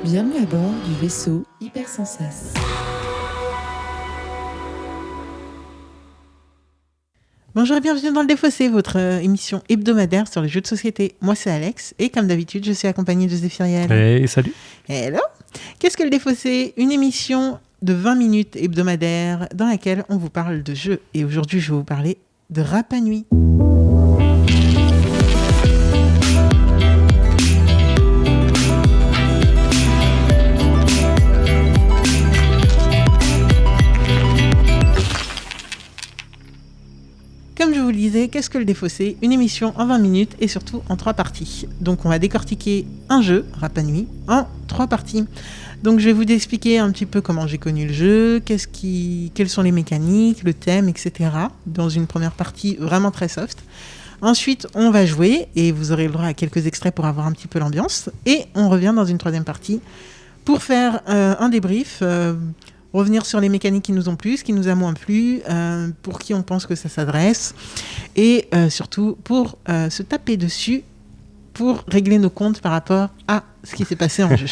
Bienvenue à bord du vaisseau Hypersensas. Bonjour et bienvenue dans le Défaussé, votre émission hebdomadaire sur les jeux de société. Moi c'est Alex et comme d'habitude je suis accompagnée de Zéphiriel. Hey, salut. Hello. Qu'est-ce que le Défaussé ? Une émission de 20 minutes hebdomadaire dans laquelle on vous parle de jeux. Et aujourd'hui je vais vous parler de Rapa Nui. Comme je vous le disais, qu'est-ce que le Défaussé ? Une émission en 20 minutes et surtout en 3 parties. Donc on va décortiquer un jeu, Rapa Nui, en 3 parties. Donc je vais vous expliquer un petit peu comment j'ai connu le jeu, quelles sont les mécaniques, le thème, etc. Dans une première partie vraiment très soft. Ensuite, on va jouer et vous aurez le droit à quelques extraits pour avoir un petit peu l'ambiance. Et on revient dans une troisième partie pour faire un débrief, revenir sur les mécaniques qui nous ont plu, ce qui nous a moins plu, pour qui on pense que ça s'adresse, et surtout pour se taper dessus, pour régler nos comptes par rapport à ce qui s'est passé en jeu.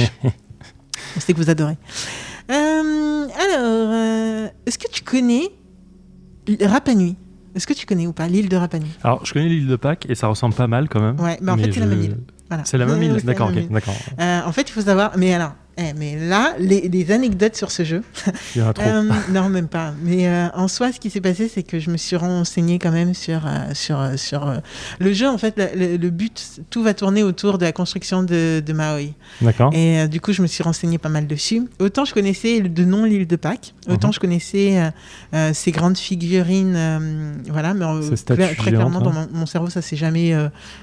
On sait que vous adorez. Alors, est-ce que tu connais Rapa Nui ? Est-ce que tu connais ou pas l'île de Rapa Nui ? Alors, je connais l'île de Pâques et ça ressemble pas mal quand même. Ouais, mais en fait, c'est la même île. Voilà. C'est la même île, C'est d'accord, la même ok, île. d'accord. En fait, il faut savoir... Mais alors, mais là, les anecdotes sur ce jeu... Il y en a trop. Non, même pas. Mais en soi, ce qui s'est passé, c'est que je me suis renseignée quand même sur le jeu. En fait, le but, tout va tourner autour de la construction de Maui. D'accord. Et du coup, je me suis renseignée pas mal dessus. Autant je connaissais de nom l'île de Pâques, autant je connaissais ces grandes figurines, voilà. Mais très clairement, dans mon cerveau, ça s'est jamais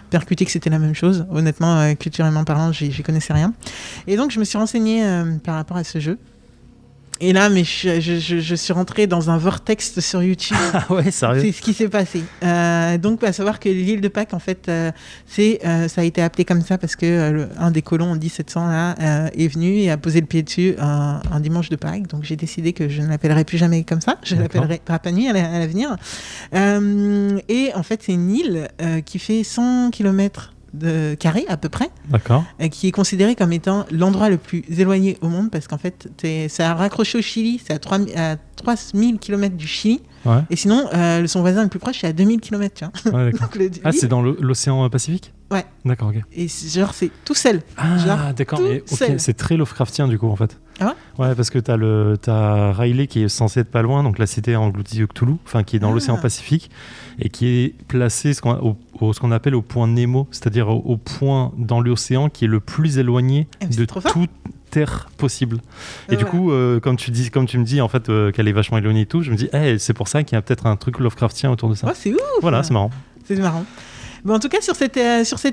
percuté que c'était la même chose. Honnêtement, culturellement parlant, j'y connaissais rien. Et donc, je me suis renseignée par rapport à ce jeu. Et là, mais je suis rentrée dans un vortex sur YouTube. Ah ouais, sérieux ? C'est ce qui s'est passé. Donc, à savoir que l'île de Pâques, en fait, ça a été appelé comme ça parce que un des colons en 1700 là, est venu et a posé le pied dessus un dimanche de Pâques. Donc, j'ai décidé que je ne l'appellerai plus jamais comme ça. Je l'appellerai Rapa Nui à l'avenir. Et en fait, c'est une île qui fait 100 km de carré à peu près, d'accord, qui est considéré comme étant l'endroit le plus éloigné au monde parce qu'en fait c'est raccroché au Chili, c'est à 3000 km du Chili, ouais. Et sinon son voisin le plus proche c'est à 2000 km, tu vois. Ouais, d'accord. C'est dans l'océan Pacifique ? Ouais. D'accord, ok. Et genre c'est tout seul. Ah d'accord, mais okay. C'est très Lovecraftien du coup en fait. Ah ouais ? Ouais, parce que t'as Riley qui est censé être pas loin, donc la cité engloutie de Cthulhu, enfin qui est dans l'océan Pacifique et qui est placé ce qu'on appelle au point Nemo, c'est-à-dire au point dans l'océan qui est le plus éloigné de toute terre possible. Et du coup, comme tu me dis en fait qu'elle est vachement éloignée et tout, je me dis, c'est pour ça qu'il y a peut-être un truc Lovecraftien autour de ça. Oh, c'est ouf. Voilà, c'est marrant. C'est marrant. Mais en tout cas, sur cette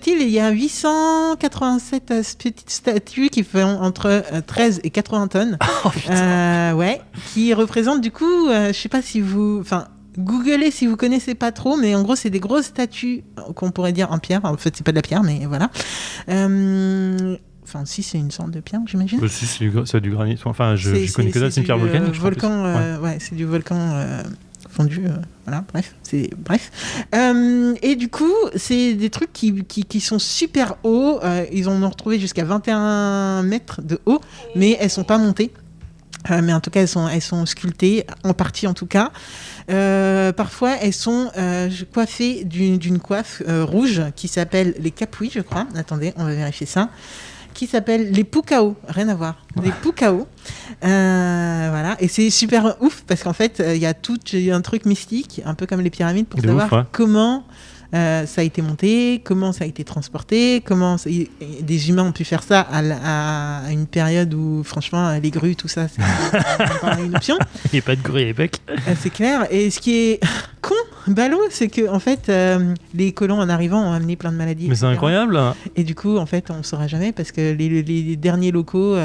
île, il y a 887 petites statues qui font entre 13 et 80 tonnes. Oh, putain. Ouais, qui représentent du coup, je sais pas si vous... Enfin, googlez si vous connaissez pas trop, mais en gros, c'est des grosses statues qu'on pourrait dire en pierre. En fait, c'est pas de la pierre, mais voilà. Enfin, si, c'est une sorte de pierre, j'imagine. Si, c'est du granit. Enfin, je connais que ça, c'est une pierre volcanique. Ouais, c'est du volcan... fondu, voilà, bref. Et du coup, c'est des trucs qui sont super hauts. Ils en ont retrouvé jusqu'à 21 mètres de haut, mais elles sont pas montées. Mais en tout cas, elles sont sculptées, en partie en tout cas. Parfois, elles sont coiffées d'une coiffe rouge qui s'appelle les capouilles, je crois. Attendez, on va vérifier ça. Qui s'appelle les Pukao, rien à voir. Les Pukao. Voilà. Et c'est super ouf parce qu'en fait, il y a un truc mystique, un peu comme les pyramides, pour savoir comment ça a été monté, comment ça a été transporté, comment des humains ont pu faire ça à une période où, franchement, les grues, tout ça, c'est pas une option. Il n'y a pas de grues à l'époque. C'est clair. Et ce qui est ballot, c'est que en fait, les colons en arrivant ont amené plein de maladies. Mais etc. c'est incroyable. Et du coup, en fait, on ne saura jamais parce que les derniers locaux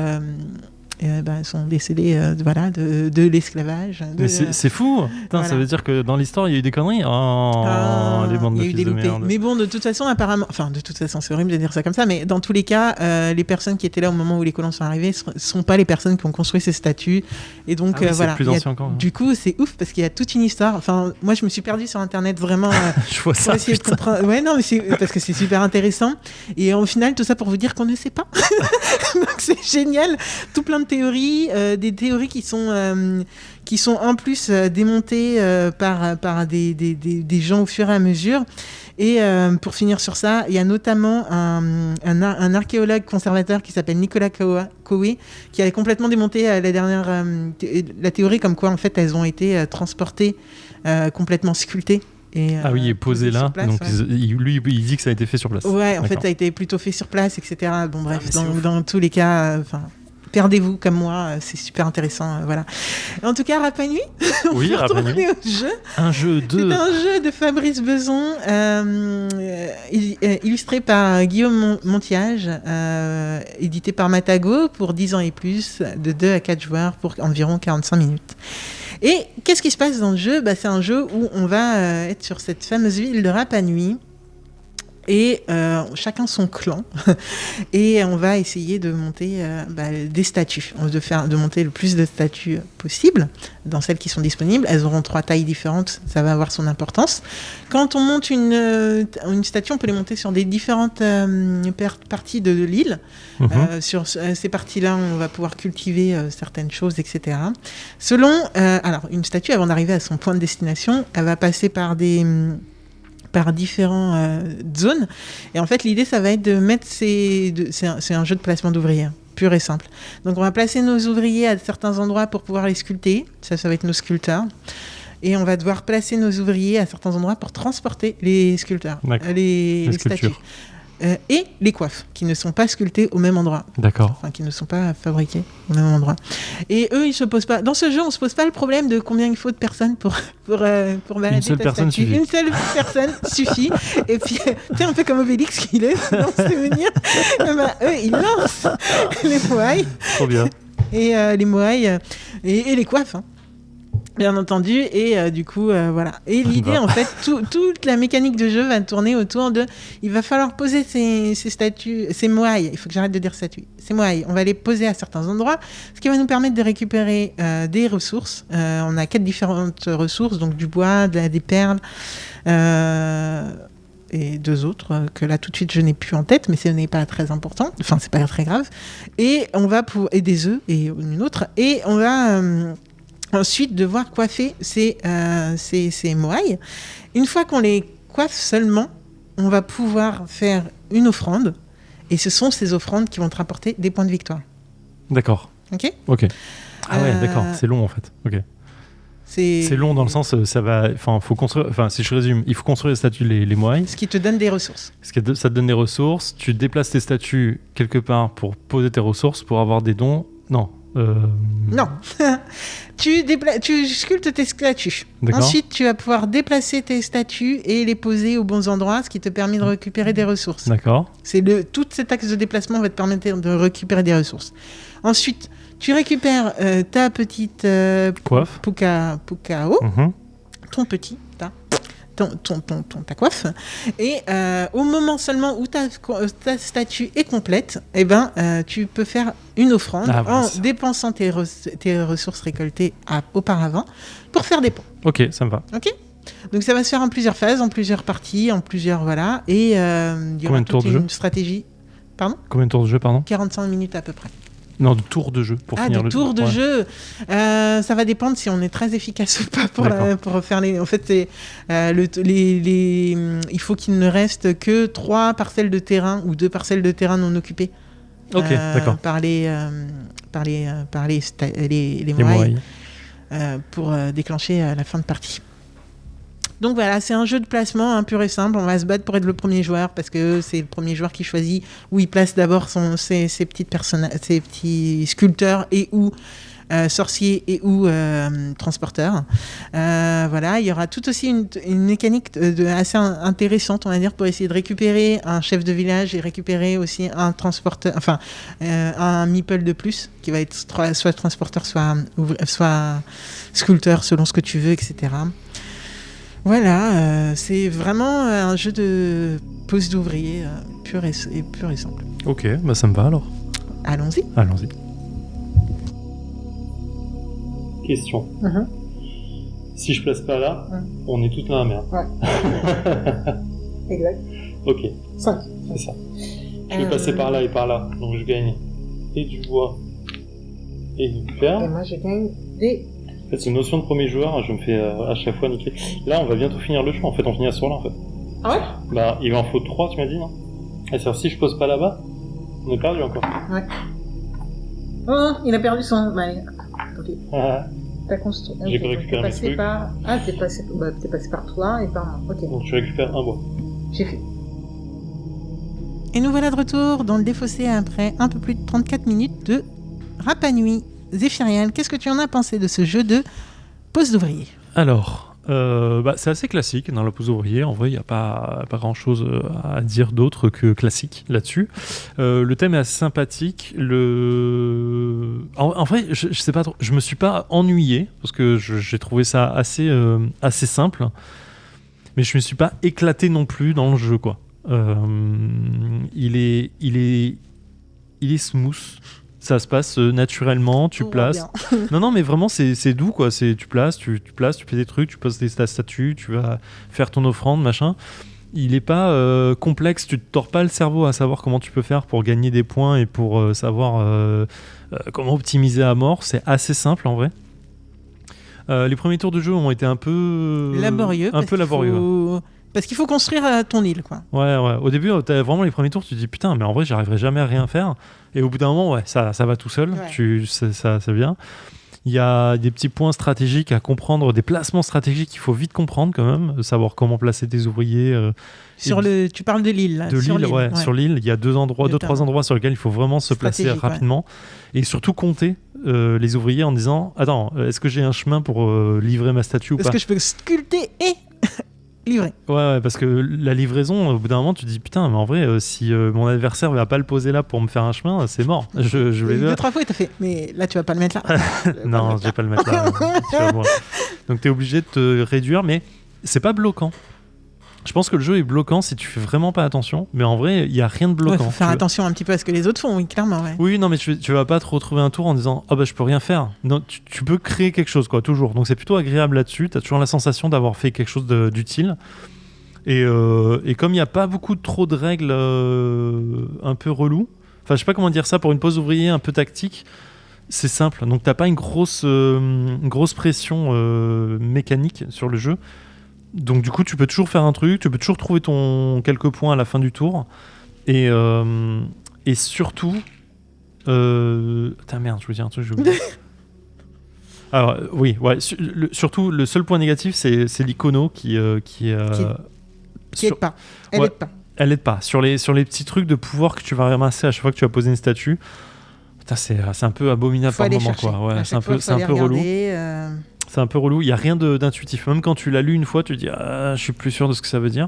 sont décédés de l'esclavage. Mais c'est fou. Putain, voilà. Ça veut dire que dans l'histoire, il y a eu des conneries. Les bandes de fils de merde. Mais bon, de toute façon, apparemment... Enfin, de toute façon, c'est horrible de dire ça comme ça, mais dans tous les cas, les personnes qui étaient là au moment où les colons sont arrivés ne sont pas les personnes qui ont construit ces statues. Et donc, voilà. C'est plus ancien encore. Du coup, c'est ouf parce qu'il y a toute une histoire. Enfin, moi, je me suis perdue sur Internet vraiment je vois ça, pour essayer de comprendre. Ouais, non, mais parce que c'est super intéressant. Et au final, tout ça pour vous dire qu'on ne sait pas. Donc, c'est génial. Tout plein de théories, des théories qui sont en plus démontées par des gens au fur et à mesure. Et pour finir sur ça, il y a notamment un archéologue conservateur qui s'appelle Nicolas Coué qui a complètement démonté la théorie comme quoi en fait elles ont été transportées, complètement sculptées. Et posé là. place, donc ouais. lui, il dit que ça a été fait sur place. Ouais, en fait, ça a été plutôt fait sur place, etc. Bon, bref, dans tous les cas, perdez-vous comme moi, c'est super intéressant, voilà. En tout cas, Rapa Nui, oui, Rapa Nui. Au jeu. Un jeu C'est un jeu de Fabrice Beson, illustré par Guillaume Montiage, édité par Matago pour 10 ans et plus, de 2 à 4 joueurs pour environ 45 minutes. Et qu'est-ce qui se passe dans le jeu ? C'est un jeu où on va être sur cette fameuse ville de Rapa Nui. Et chacun son clan et on va essayer de monter des statues, de monter le plus de statues possible dans celles qui sont disponibles. Elles auront 3 tailles différentes, ça va avoir son importance. Quand on monte une statue, on peut les monter sur des différentes parties de l'île. Sur ces parties-là, on va pouvoir cultiver certaines choses, etc. Selon une statue, avant d'arriver à son point de destination, elle va passer par différentes zones. Et en fait, l'idée, ça va être de mettre c'est un jeu de placement d'ouvriers, pur et simple. Donc, on va placer nos ouvriers à certains endroits pour pouvoir les sculpter. Ça va être nos sculpteurs. Et on va devoir placer nos ouvriers à certains endroits pour transporter les sculpteurs, les statues. Et les coiffes, qui ne sont pas sculptées au même endroit. D'accord. Enfin, qui ne sont pas fabriquées au même endroit. Et eux, ils se posent pas... Dans ce jeu, on ne se pose pas le problème de combien il faut de personnes pour balader Une seule ta personne statue. suffit. Une seule personne suffit. Et puis, tu sais, un peu comme Obélix qu'il est, dans ses souvenirs. Eux, ils lancent les moailles. Trop bien. Et les moailles et les coiffes, hein. Bien entendu, et du coup, voilà. Et l'idée, en fait, toute la mécanique de jeu va tourner autour de... Il va falloir poser ces statues, ces moailles, il faut que j'arrête de dire statues, ces moailles, on va les poser à certains endroits, ce qui va nous permettre de récupérer des ressources. On a 4 différentes ressources, donc du bois, des perles, et 2 autres, que là, tout de suite, je n'ai plus en tête, mais ce n'est pas très important, enfin, c'est pas très grave. Et des œufs, et une autre, et on va... ensuite, devoir coiffer ces moailles. Une fois qu'on les coiffe seulement, on va pouvoir faire une offrande. Et ce sont ces offrandes qui vont te rapporter des points de victoire. D'accord. Ok. Ah ouais, d'accord. C'est long, en fait. Ok. C'est long dans le sens, ça va... Enfin, faut construire... Enfin, si je résume, il faut construire les statues, les moailles. Ce qui te donne des ressources. Ça te donne des ressources. Tu déplaces tes statues quelque part pour poser tes ressources, pour avoir des dons. Non. Non. Tu sculptes tes statues. D'accord. Ensuite, tu vas pouvoir déplacer tes statues et les poser aux bons endroits, ce qui te permet de récupérer des ressources. D'accord. Tout cet axe de déplacement va te permettre de récupérer des ressources. Ensuite, tu récupères ta petite coiffe. Pukao, ton petit, ta coiffe. Et au moment seulement où ta statue est complète, tu peux faire une offrande en dépensant tes ressources récoltées auparavant pour faire des ponts. Ok, ça me va. Ok. Donc ça va se faire en plusieurs phases, en plusieurs parties, en plusieurs... Voilà. Et il y aura toute une stratégie. Pardon ? Combien de tours de jeu, pardon ? 45 minutes à peu près. Non, de tours de jeu pour finir le tour de jeu. Ça va dépendre si on est très efficace ou pas pour faire les. En fait, c'est il faut qu'il ne reste que 3 parcelles de terrain ou 2 parcelles de terrain non occupées. Ok, d'accord. Par les moailles pour déclencher la fin de partie. Donc voilà, c'est un jeu de placement pur et simple. On va se battre pour être le premier joueur parce que c'est le premier joueur qui choisit où il place d'abord ses petits sculpteurs et ou sorciers et ou transporteurs. Voilà, il y aura tout aussi une mécanique assez intéressante, on va dire, pour essayer de récupérer un chef de village et récupérer aussi un transporteur, enfin un meeple de plus qui va être soit transporteur, soit sculpteur selon ce que tu veux, etc. Voilà, c'est vraiment un jeu de pose d'ouvrier pur et simple. Ok, bah ça me va alors. Allons-y. Question. Si je place pas là, on est toutes dans la merde. Ouais. Exact. Ok. 5. C'est ça. Je vais passer par là et par là, donc je gagne. et du bois et du fer. Et moi, je gagne des... En fait, c'est une notion de premier joueur, je me fais à chaque fois niquer. Là, on va bientôt finir le choix, en fait, on finit à ce soir-là, en fait. Ah ouais? Bah, il en faut 3, tu m'as dit, non? Et c'est-à-dire, si je pose pas là-bas, on est perdu encore. Ouais. Oh, il a perdu son... Bah, ok. Ah, T'as construit... J'ai donc récupéré t'es mes passé trucs. par... Ah, t'es passé par toi et par moi. Ok, donc tu récupères un bois. j'ai fait. Et nous voilà de retour dans le défaussé après un peu plus de 34 minutes de Rapa Nui. Zéphiriel, qu'est-ce que tu en as pensé de ce jeu de pose d'ouvrier? Alors, c'est assez classique dans la pose ouvrier. En vrai, il n'y a pas grand-chose à dire d'autre que classique là-dessus. Le thème est assez sympathique. En vrai, je sais pas trop. Je me suis pas ennuyé parce que j'ai trouvé ça assez simple. Mais je me suis pas éclaté non plus dans le jeu, quoi. Il est smooth. Ça se passe naturellement, tu places. Non, mais vraiment, c'est doux, quoi. Tu places, tu fais des trucs, tu poses ta statue, tu vas faire ton offrande, machin. Il est pas complexe, tu te tords pas le cerveau à savoir comment tu peux faire pour gagner des points et pour savoir comment optimiser à mort. C'est assez simple, en vrai. Les premiers tours de jeu ont été un peu laborieux. Parce qu'il faut construire ton île, quoi. Ouais. Au début, t'as vraiment les premiers tours, tu te dis putain, mais en vrai, j'arriverai jamais à rien faire. Et au bout d'un moment, ouais, ça va tout seul. Ouais. Ça vient. Il y a des petits points stratégiques à comprendre, des placements stratégiques qu'il faut vite comprendre quand même, savoir comment placer tes ouvriers. Tu parles de l'île, là. De l'île, ouais. Sur l'île, il y a deux, trois endroits sur lesquels il faut vraiment se placer rapidement. Ouais. Et surtout compter les ouvriers en disant attends, est-ce que j'ai un chemin pour livrer ma statue ou pas? Est-ce que je peux sculpter et livrer? Ouais, parce que la livraison, au bout d'un moment, tu te dis putain, mais en vrai, si mon adversaire va pas le poser là pour me faire un chemin, c'est mort. Je vais 2-3 fois, il t'a fait, mais là, tu vas pas le mettre là. Non, je vais pas le mettre là. Tu vas voir. Donc, t'es obligé de te réduire, mais c'est pas bloquant. Je pense que le jeu est bloquant si tu fais vraiment pas attention, mais en vrai, il y a rien de bloquant. Faut faire attention un petit peu à ce que les autres font, oui, clairement. Ouais. Oui, non, mais tu vas pas te retrouver un tour en disant je peux rien faire. Non, tu peux créer quelque chose, quoi, toujours. Donc c'est plutôt agréable là-dessus. T'as toujours la sensation d'avoir fait quelque chose d'utile. Et comme il n'y a pas trop de règles un peu reloues, enfin, je sais pas comment dire ça, pour une pose ouvrier un peu tactique, c'est simple. Donc t'as pas une grosse pression mécanique sur le jeu. Donc du coup, tu peux toujours faire un truc, tu peux toujours trouver quelques points à la fin du tour. Et surtout... merde, je veux dire un truc, j'ai oublié. Alors, oui, ouais. Surtout, le seul point négatif, c'est l'icono qui aide pas. Elle aide pas. Sur les petits trucs de pouvoir que tu vas ramasser à chaque fois que tu vas poser une statue, putain, c'est un peu abominable par moment, quoi. Ouais, c'est un peu relou. C'est un peu relou, il n'y a rien d'intuitif. Même quand tu l'as lu une fois, tu te dis je suis plus sûr de ce que ça veut dire.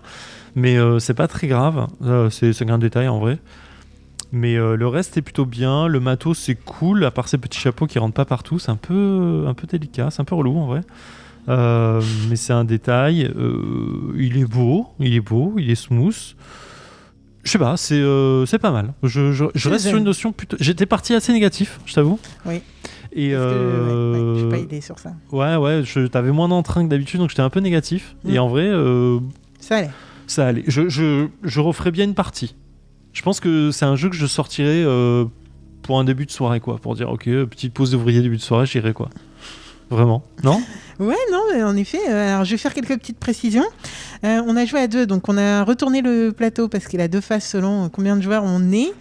Mais c'est pas très grave, c'est un détail en vrai. Mais le reste est plutôt bien, le matos c'est cool, à part ces petits chapeaux qui rentrent pas partout, c'est un peu délicat, c'est un peu relou en vrai. Mais c'est un détail, il est beau, il est smooth. Je sais pas, c'est pas mal. Je reste sur une notion plutôt... J'étais parti assez négatif, je t'avoue. Oui. Et je suis pas aidé sur ça. Ouais, t'avais moins d'entrain que d'habitude, donc j'étais un peu négatif. Et en vrai, ça allait. Je referais bien une partie. Je pense que c'est un jeu que je sortirais pour un début de soirée, quoi, pour dire ok, petite pause d'ouvrier début de soirée, j'irai, quoi. Vraiment, non? Ouais, non, mais en effet. Alors, je vais faire quelques petites précisions. On a joué à 2, donc on a retourné le plateau parce qu'il a 2 faces selon combien de joueurs on est.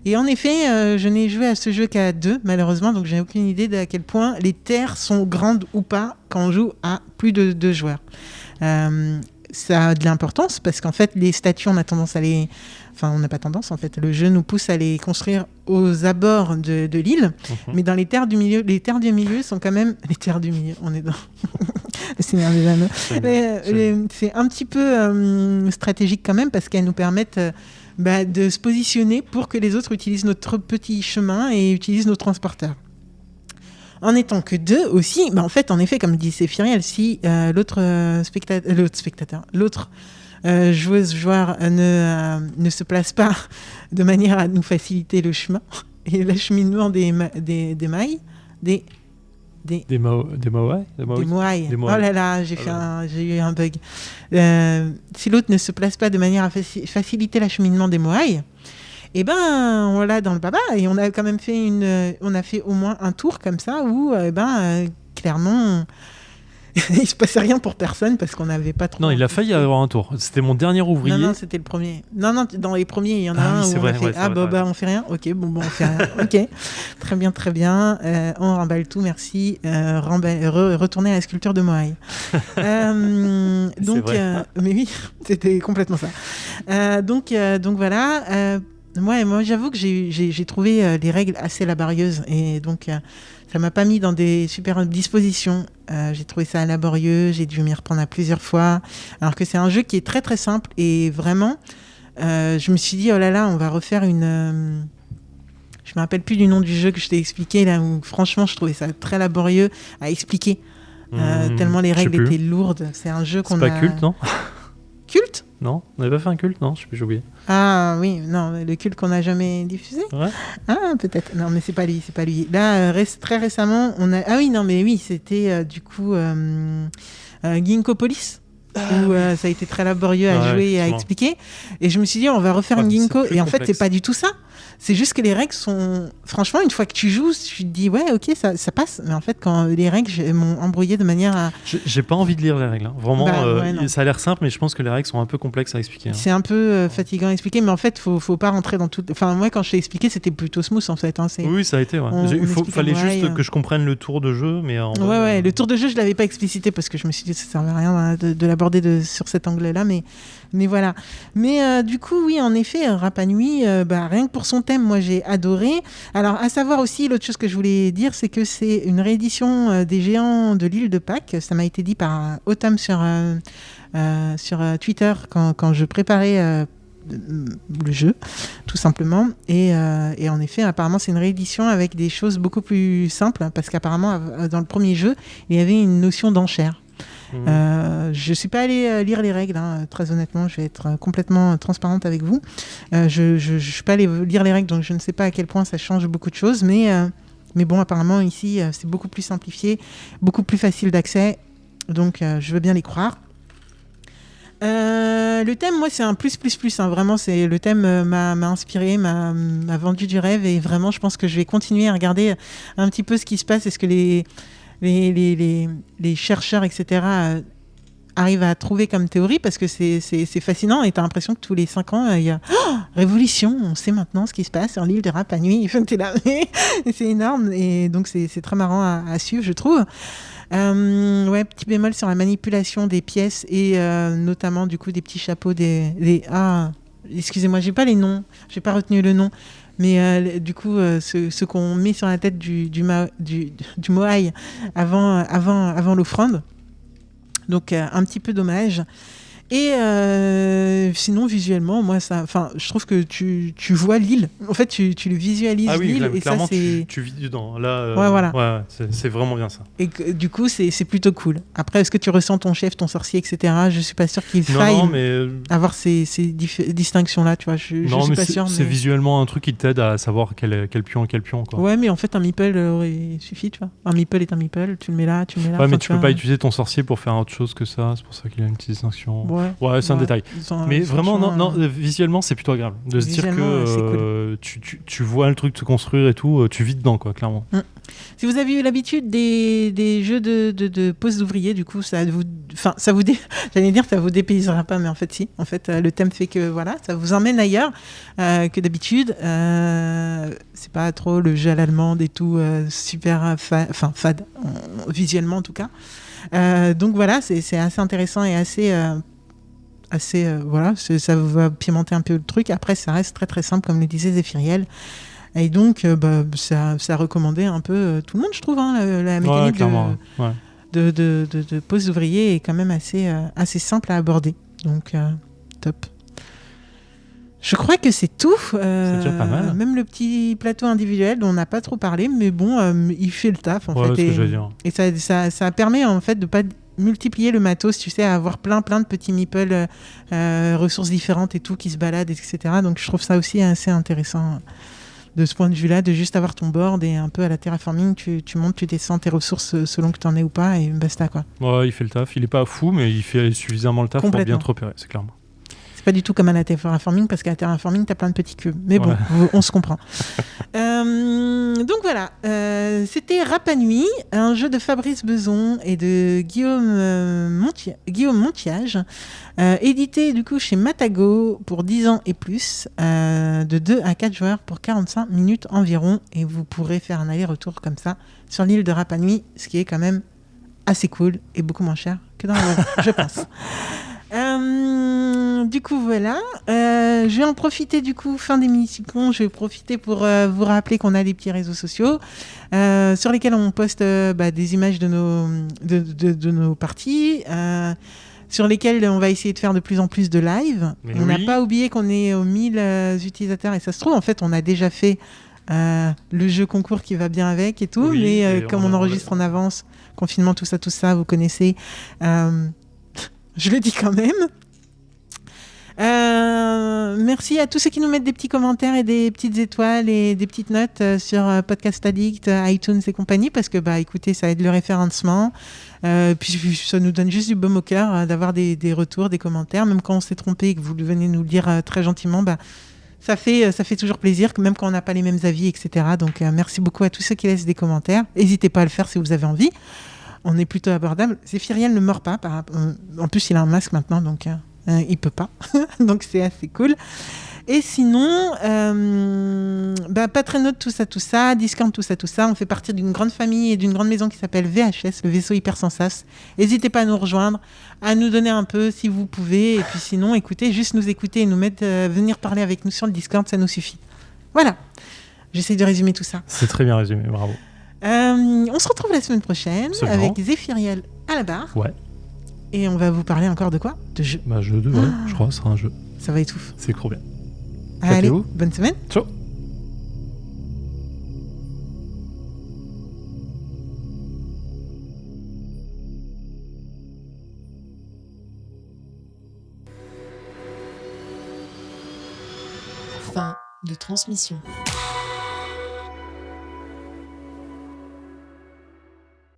Et en effet, je n'ai joué à ce jeu qu'à 2, malheureusement, donc j'ai aucune idée de à quel point les terres sont grandes ou pas quand on joue à plus de 2 joueurs. Ça a de l'importance parce qu'en fait, les statues, on a tendance à les... Enfin, on n'a pas tendance, en fait. Le jeu nous pousse à les construire aux abords de l'île. Mais dans les terres du milieu sont quand même... Les terres du milieu, on est dans... Le Seigneur des Anneaux. C'est un petit peu stratégique quand même parce qu'elles nous permettent de se positionner pour que les autres utilisent notre petit chemin et utilisent nos transporteurs. En étant que 2 aussi, en fait, en effet, comme dit Zéphiriel, si l'autre joueur ne se place pas de manière à nous faciliter le chemin et l'acheminement des mailles, des moailles. Oh là là, j'ai eu un bug. Si l'autre ne se place pas de manière à faciliter l'acheminement des moailles, Et ben on l'a dans le baba et on a quand même fait on a fait au moins un tour comme ça où clairement il se passait rien pour personne parce qu'on n'avait pas trop. Non, il a failli y avoir un tour. C'était mon dernier ouvrier. Non, c'était le premier. Non, dans les premiers, il y en a Ah un oui, où c'est on vrai, a fait ouais, c'est vrai. on fait rien. Ok, on fait rien. Ok, très bien. On remballe tout, merci. Retourner à la sculpture de Moai. Donc, vrai. mais oui, c'était complètement ça. Donc voilà. Moi, j'avoue que j'ai trouvé les règles assez laborieuses et donc ça m'a pas mis dans des super dispositions. J'ai trouvé ça laborieux, j'ai dû m'y reprendre à plusieurs fois. Alors que c'est un jeu qui est très très simple et vraiment, je me suis dit oh là là, on va refaire une. Je me rappelle plus du nom du jeu que je t'ai expliqué là où franchement je trouvais ça très laborieux à expliquer tellement les règles étaient lourdes. C'est un jeu qu'on a. C'est pas culte, non? Culte? Non, on n'avait pas fait un culte, non? Je sais plus, j'ai oublié. Ah oui, non, le culte qu'on n'a jamais diffusé. Ouais. Ah peut-être. Non, mais c'est pas lui. Là, très récemment, on a. Ah oui, non, mais oui, c'était du coup Ginkgo Police. Où ça a été très laborieux à jouer et à expliquer. Et je me suis dit, on va refaire une Ginkgo. Et en fait, c'est pas du tout ça. C'est juste que les règles sont... Franchement, une fois que tu joues, tu te dis, ouais, ok, ça passe. Mais en fait, quand les règles m'ont embrouillé de manière à... J'ai pas envie de lire les règles. Hein. Vraiment, ça a l'air simple, mais je pense que les règles sont un peu complexes à expliquer. Hein. C'est un peu fatigant à expliquer, mais en fait, faut pas rentrer dans tout... Enfin, moi, quand je t'ai expliqué, c'était plutôt smooth, en fait. Hein. Oui, ça a été, ouais. Il fallait juste que je comprenne le tour de jeu, mais... Ouais, le tour de jeu, je l'avais pas explicité, parce que je me suis dit que ça servait à rien de l'aborder sur cet angle-là, mais voilà. Mais du coup, oui, en effet, Rapa Nui, rien que pour son thème, moi, j'ai adoré. Alors, à savoir aussi, l'autre chose que je voulais dire, c'est que c'est une réédition des Géants de l'île de Pâques. Ça m'a été dit par Autumn sur Twitter quand je préparais le jeu, tout simplement. Et en effet, apparemment, c'est une réédition avec des choses beaucoup plus simples, parce qu'apparemment, dans le premier jeu, il y avait une notion d'enchère. Je suis pas allée lire les règles, hein, très honnêtement, je vais être complètement transparente avec vous. Je suis pas allée lire les règles, donc je ne sais pas à quel point ça change beaucoup de choses, mais bon, apparemment ici c'est beaucoup plus simplifié, beaucoup plus facile d'accès, donc je veux bien les croire. Le thème, moi, c'est un plus, hein. Vraiment, le thème m'a inspiré, m'a vendu du rêve, et vraiment, je pense que je vais continuer à regarder un petit peu ce qui se passe. Est-ce que les chercheurs, etc., arrivent à trouver comme théorie, parce que c'est fascinant, et tu as l'impression que tous les 5 ans, il y a révolution, on sait maintenant ce qui se passe sur l'île de Rapa Nui. C'est énorme, et donc c'est très marrant à suivre, je trouve. Petit bémol sur la manipulation des pièces, et notamment du coup des petits chapeaux, excusez-moi, j'ai pas les noms, j'ai pas retenu le nom. Mais du coup, ce qu'on met sur la tête du Moai avant l'offrande. Donc, un petit peu dommage. Et sinon, visuellement, moi, je trouve que tu vois l'île. En fait, tu le visualises, l'île. Et clairement, ça, c'est... tu vis dedans. Là, voilà. C'est vraiment bien ça. Et du coup, c'est plutôt cool. Après, est-ce que tu ressens ton chef, ton sorcier, etc. Je suis pas sûre qu'il faille avoir ces distinctions-là. Tu vois, je suis pas sûre. C'est visuellement un truc qui t'aide à savoir quel pion est quel pion. Quoi. Ouais, mais en fait, un meeple aurait suffi. Tu vois. Un meeple est un meeple. Tu le mets là, tu le mets là. Ouais, mais tu peux pas utiliser ton sorcier pour faire autre chose que ça. C'est pour ça qu'il a une petite distinction. Ouais, c'est un détail. Mais vraiment, non, visuellement, c'est plutôt agréable de se dire que cool. tu vois le truc se construire et tout, tu vis dedans, quoi, clairement. Si vous avez eu l'habitude des jeux de pose d'ouvriers, du coup, j'allais dire, ça vous dépaysera pas, mais en fait, si. En fait, le thème fait que, voilà, ça vous emmène ailleurs que d'habitude. C'est pas trop le jeu à l'allemande et tout, super fade, visuellement en tout cas. Donc voilà, c'est assez intéressant et assez voilà, ça va pimenter un peu le truc. Après, ça reste très très simple, comme le disait Zéphiriel. Et donc, ça a recommandé un peu tout le monde, je trouve. Hein, la mécanique de pose d'ouvrier est quand même assez simple à aborder. Donc, top. Je crois que c'est tout. C'est déjà pas mal. Même le petit plateau individuel dont on n'a pas trop parlé, mais bon, il fait le taf en fait. C'est ce que je veux dire. Et ça permet en fait de pas multiplier le matos, tu sais, à avoir plein de petits meeples, ressources différentes et tout qui se baladent, etc. Donc je trouve ça aussi assez intéressant de ce point de vue-là, de juste avoir ton board et un peu à la terraforming, tu montes, tu descends tes ressources selon que tu en es ou pas, et basta quoi. Ouais, il fait le taf. Il est pas fou, mais il fait suffisamment le taf pour bien te repérer, c'est clairement. pas du tout comme à la terraforming, parce qu'à la terraforming, t'as plein de petits cubes. Mais bon, on se comprend. Donc voilà, c'était Rapa Nui, un jeu de Fabrice Beson et de Guillaume Montiage, édité du coup chez Matago pour 10 ans et plus, de 2 à 4 joueurs pour 45 minutes environ, et vous pourrez faire un aller-retour comme ça sur l'île de Rapa Nui, ce qui est quand même assez cool et beaucoup moins cher que dans le jeu, je pense. Du coup voilà, je vais en profiter du coup, fin d'émission, je vais profiter pour vous rappeler qu'on a des petits réseaux sociaux sur lesquels on poste des images de nos parties, sur lesquels on va essayer de faire de plus en plus de live. On n'a pas oublié qu'on est aux 1000 utilisateurs, et ça se trouve en fait on a déjà fait le jeu concours qui va bien avec et tout, mais comme on enregistre en avance, confinement, tout ça, vous connaissez, je le dis quand même. Merci à tous ceux qui nous mettent des petits commentaires et des petites étoiles et des petites notes sur Podcast Addict, iTunes et compagnie, parce que écoutez, ça aide le référencement, puis ça nous donne juste du baume au cœur d'avoir des retours, des commentaires, même quand on s'est trompé et que vous venez nous le dire très gentiment, ça fait toujours plaisir, même quand on n'a pas les mêmes avis, etc. Donc merci beaucoup à tous ceux qui laissent des commentaires. N'hésitez pas à le faire si vous avez envie. On est plutôt abordable. Zéphiriel ne mord pas. En plus, il a un masque maintenant, donc il peut pas. Donc c'est assez cool. Et sinon, Patriote, tout ça, Discord, tout ça. On fait partie d'une grande famille et d'une grande maison qui s'appelle VHS, le vaisseau hyper sans sas. N'hésitez pas à nous rejoindre, à nous donner un peu si vous pouvez. Et puis sinon, écoutez, juste nous écouter et nous mettre, venir parler avec nous sur le Discord, ça nous suffit. Voilà. J'essaie de résumer tout ça. C'est très bien résumé, bravo. On se retrouve la semaine prochaine. Absolument. Avec Zéphiriel à la barre. Ouais. Et on va vous parler encore de quoi ? De jeu. Jeu 2, ouais, je crois, ce sera un jeu. Ça va étouffer. C'est trop bien. Allez, bonne semaine. Ciao. Fin de transmission.